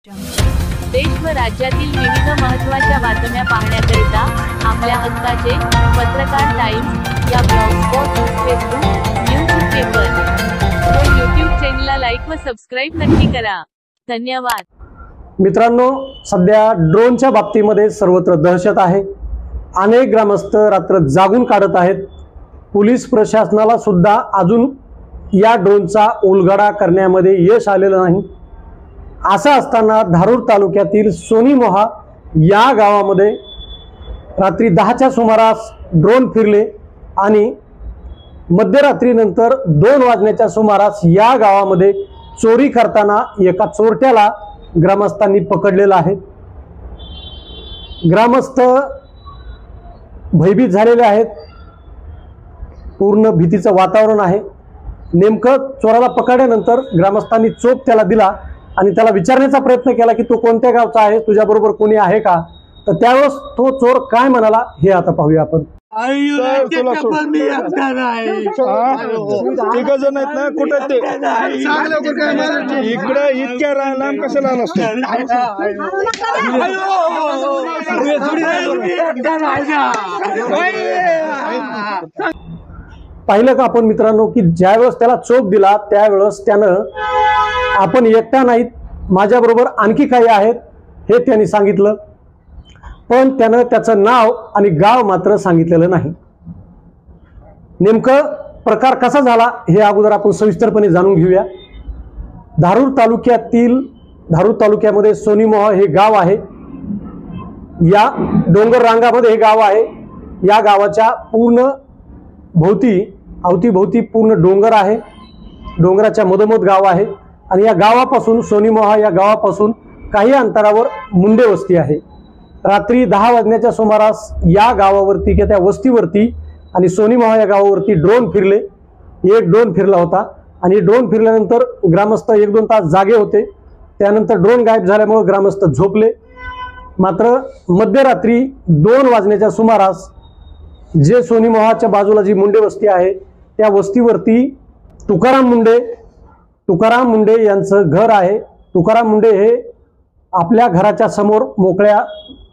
देश व राज्यातील विविध महत्त्वाच्या बातम्या पाहण्याकरिता आपल्या हक्काचे पत्रकार टाइम्स या ब्लॉगस्पॉट, फेसबुक, न्यूज पेपर व यूट्यूब चॅनलला लाईक व सबस्क्राईब नक्की करा। धन्यवाद। मित्रांनो, सध्या ड्रोनच्या बाबतीमध्ये सर्वत्र दहशत आहे। अनेक ग्रामस्थ रात्र जागून काढत आहेत। पोलीस प्रशासनाला सुद्धा अजून या ड्रोनचा उलगडा करण्यामध्ये यश आलेलं नाही। असं असताना धारूर तालुक्यातील सोनीमोहा या गावामध्ये रात्री 10च्या सुमारास ड्रोन फिरले आणि मध्यरात्रीनंतर 2 वाजण्याच्या सुमारास या गावामध्ये चोरी करताना एका चोरट्याला ग्रामस्थांनी पकडलेला आहे। ग्रामस्थ भयभीत झालेले आहेत। पूर्ण भीतीचं वातावरण आहे। नेमकं चोराला पकडल्यानंतर ग्रामस्थांनी चोप त्याला दिला आणि त्याला विचारण्याचा प्रयत्न केला की तू कोणत्या गावचा आहे, तुझ्याबरोबर कोणी आहे का? तर त्यावेळेस तो चोर काय म्हणाला हे आता पाहूया आपण। तिघ जण आहेत ना, कुठे ते इकडे इतक्या लांब कशाला नसतो। पाहिलं का आपण मित्रांनो की ज्यावेळेस त्याला चोप दिला त्यावेळेस त्यानं आपण एकटा नाहीत, माझ्याबरोबर आणखी काही आहेत हे त्यांनी सांगितलं, पण त्यानं त्याचं नाव आणि गाव मात्र सांगितलेलं नाही। नेमकं प्रकार कसा झाला हे अगोदर आपण सविस्तरपणे जाणून घेऊया। धारूर तालुक्यामध्ये सोनीमोहा हे गाव आहे। या डोंगर रांगामध्ये हे गाव आहे। या गावाच्या पूर्ण अवतीभोवती पूर्ण डोंगर आहे। डोंगराच्या मधोमध गाव आहे आणि या गावापासून सोनीमोहा या गावापासून काही अंतरावर मुंडे वस्ती आहे। रात्री 10 वाजण्याच्या सुमारास या गावावरती किंवा त्या वस्तीवरती आणि सोनीमोहा या गावावरती ड्रोन फिरले। एक ड्रोन फिरला होता आणि ड्रोन फिरल्यानंतर ग्रामस्थ 1-2 तास जागे होते। त्यानंतर ड्रोन गायब झाल्यामुळे ग्रामस्थ झोपले। मात्र मध्यरात्री 2 वाजण्याच्या सुमारास जे सोनीमोहाच्या बाजूला जी मुंडे वस्ती आहे त्या वस्तीवरती तुकाराम मुंडे यांचं घर आहे। तुकाराम मुंडे हे आपल्या घराच्या समोर मोकळ्या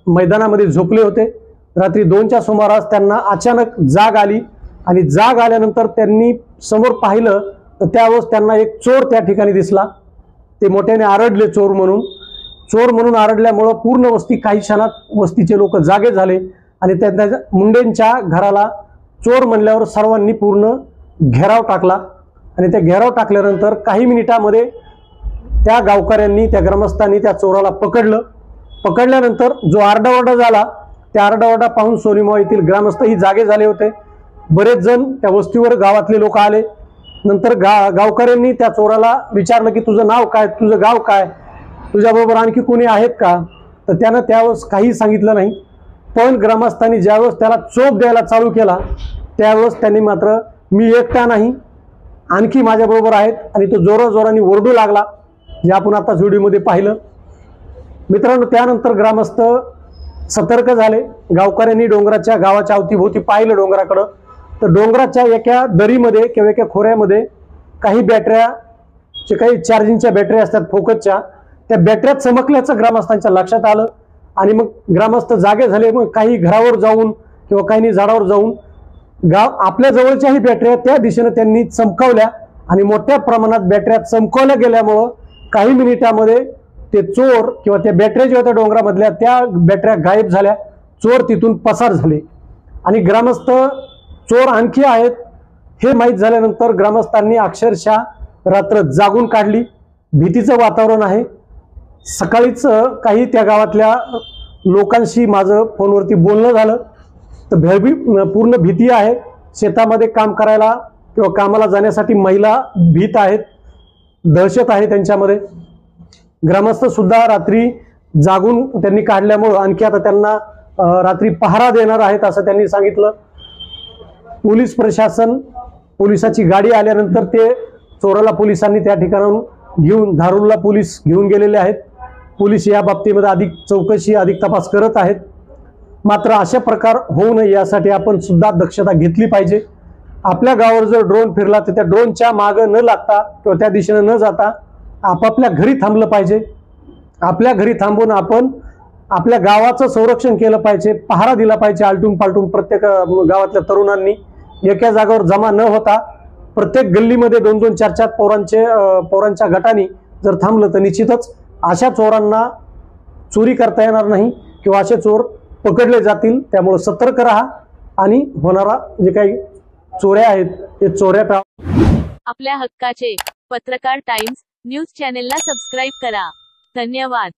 मैदानामध्ये झोपले होते। रात्री 2च्या सुमारास त्यांना अचानक जाग आली आणि जाग आल्यानंतर त्यांनी समोर पाहिलं तर त्यावेळेस त्यांना एक चोर त्या ठिकाणी दिसला। ते मोठ्याने आरडले चोर म्हणून आरडल्यामुळं पूर्ण वस्ती काही क्षणात वस्तीचे लोक जागे झाले आणि त्या मुंडेंच्या घराला चोर म्हणल्यावर सर्वांनी पूर्ण घेराव टाकला आणि त्या घेराव टाकल्यानंतर काही मिनिटांमध्ये त्या गावकऱ्यांनी त्या ग्रामस्थांनी त्या चोराला पकडल्यानंतर जो आरडाओरडा झाला त्या आरडाओरडा पाहून सोनीमोहा येथील ग्रामस्थही जागे झाले होते। बरेच जण त्या वस्तीवर गावातले लोक आले। नंतर गावकऱ्यांनी त्या चोराला विचारलं की तुझं नाव काय, तुझं गाव काय, तुझ्याबरोबर आणखी कोणी आहेत का? तर त्यानं त्यावेळेस काही सांगितलं नाही। पण ग्रामस्थांनी ज्यावेळेस त्याला चोप द्यायला चालू केला त्यावेळेस त्यांनी मात्र मी एकटा नाही, आणखी माझ्याबरोबर आहेत आणि तो जोराजोराने ओरडू लागला, जे आपण आता व्हिडिओमध्ये पाहिलं। मित्रांनो, त्यानंतर ग्रामस्थ सतर्क झाले। गावकऱ्यांनी गावाच्या अवतीभोवती पाहिलं डोंगराकडं, तर डोंगराच्या एका दरीमध्ये किंवा एका खोऱ्यामध्ये काही काही चार्जिंगच्या बॅटऱ्या असतात फोकसच्या, त्या बॅटऱ्यात चमकल्याचं ग्रामस्थांच्या लक्षात आलं आणि मग ग्रामस्थ जागे झाले। मग काही घरावर जाऊन किंवा काही झाडावर जाऊन आपल्या जवळच्याही बॅटऱ्या त्या दिशेने त्यांनी चमकवल्या आणि मोठ्या प्रमाणात बॅटऱ्या चमकवल्या गेल्यामुळं काही मिनिटांमध्ये ते चोर किंवा त्या बॅटऱ्या ज्या होत्या डोंगरामधल्या त्या बॅटऱ्या गायब झाल्या। चोर तिथून पसार झाले आणि ग्रामस्थ चोर आणखी आहेत हे माहीत झाल्यानंतर ग्रामस्थांनी अक्षरशः रात्र जागून काढली। भीतीचं वातावरण आहे। सकाळीच काही त्या गावातल्या लोकांशी माझं फोनवरती बोलणं झालं तर पूर्ण भीती आहे। शेतामध्ये काम करायला किंवा कामाला जाण्यासाठी महिला भीत आहेत, दहशत आहे त्यांच्यामध्ये। ग्रामस्थ सुद्धा रात्री जागून त्यांनी काढल्यामुळं आणखी आता त्यांना रात्री पहारा देणार आहेत असं त्यांनी सांगितलं। पोलीस प्रशासन, पोलिसाची गाडी आल्यानंतर ते चोराला पोलिसांनी त्या ठिकाणाहून घेऊन धारूरला पोलीस घेऊन गेलेले आहेत। पोलीस या बाबतीमध्ये अधिक चौकशी, अधिक तपास करत आहेत। मात्र अशा प्रकार होऊ नये यासाठी आपण सुद्धा दक्षता घेतली पाहिजे। आपल्या गावावर जर ड्रोन फिरला तर त्या ड्रोनच्या मागे न लागता किंवा त्या दिशेने न जाता आपापल्या घरी थांबलं पाहिजे। आपल्या घरी थांबून आपण आपल्या गावाचं संरक्षण केलं पाहिजे, पहारा दिला पाहिजे आलटून पालटून प्रत्येक गावातल्या तरुणांनी एका जागेवर जमा न होता प्रत्येक गल्लीमध्ये 2-2 4-4 पोरांच्या गटाने जर थांबलं तर निश्चितच अशा चोरांना चोरी करता येणार नाही किंवा असे चोर पकडले जातील। त्यामुळे सतर्क राहा आणि होणारा जे काही चोऱ्या आहेत ते चोऱ्या टाळा। आपल्या हक्काचे पत्रकार टाइम्स न्यूज चॅनेलला सबस्क्राईब करा। धन्यवाद।